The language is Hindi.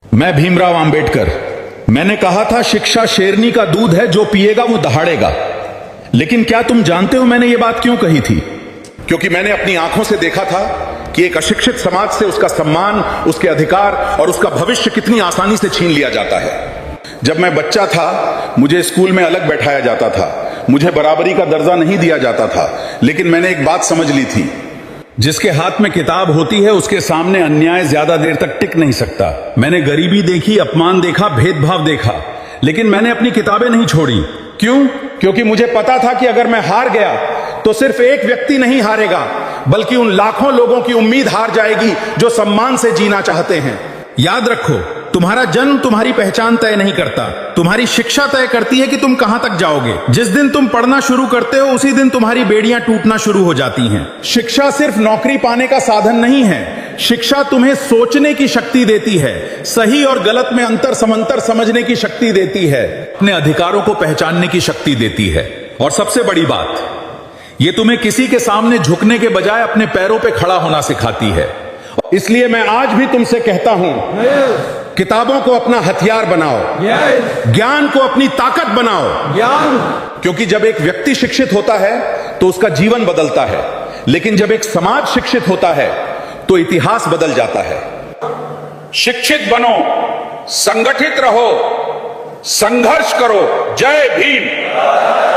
मैं भीमराव अंबेडकर। मैंने कहा था शिक्षा शेरनी का दूध है, जो पिएगा वो दहाड़ेगा। लेकिन क्या तुम जानते हो मैंने ये बात क्यों कही थी? क्योंकि मैंने अपनी आंखों से देखा था कि एक अशिक्षित समाज से उसका सम्मान, उसके अधिकार और उसका भविष्य कितनी आसानी से छीन लिया जाता है। जब मैं बच्चा था मुझे स्कूल में अलग बैठाया जाता था, मुझे बराबरी का दर्जा नहीं दिया जाता था। लेकिन मैंने एक बात समझ ली थी, जिसके हाथ में किताब होती है उसके सामने अन्याय ज्यादा देर तक टिक नहीं सकता। मैंने गरीबी देखी, अपमान देखा, भेदभाव देखा, लेकिन मैंने अपनी किताबें नहीं छोड़ी। क्यों? क्योंकि मुझे पता था कि अगर मैं हार गया तो सिर्फ एक व्यक्ति नहीं हारेगा, बल्कि उन लाखों लोगों की उम्मीद हार जाएगी जो सम्मान से जीना चाहते हैं। याद रखो, तुम्हारा जन्म तुम्हारी पहचान तय नहीं करता, तुम्हारी शिक्षा तय करती है कि तुम कहां तक जाओगे। जिस दिन तुम पढ़ना शुरू करते हो उसी दिन तुम्हारी बेड़ियां टूटना शुरू हो जाती हैं। शिक्षा सिर्फ नौकरी पाने का साधन नहीं है, शिक्षा तुम्हें सोचने की शक्ति देती है, सही और गलत में अंतर समंतर समझने की शक्ति देती है, अपने अधिकारों को पहचानने की शक्ति देती है। और सबसे बड़ी बात, ये तुम्हें किसी के सामने झुकने के बजाय अपने पैरों पे खड़ा होना सिखाती है। इसलिए मैं आज भी तुमसे कहता हूं, किताबों को अपना हथियार बनाओ, ज्ञान को अपनी ताकत बनाओ। क्योंकि जब एक व्यक्ति शिक्षित होता है तो उसका जीवन बदलता है, लेकिन जब एक समाज शिक्षित होता है तो इतिहास बदल जाता है। शिक्षित बनो, संगठित रहो, संघर्ष करो। जय भीम।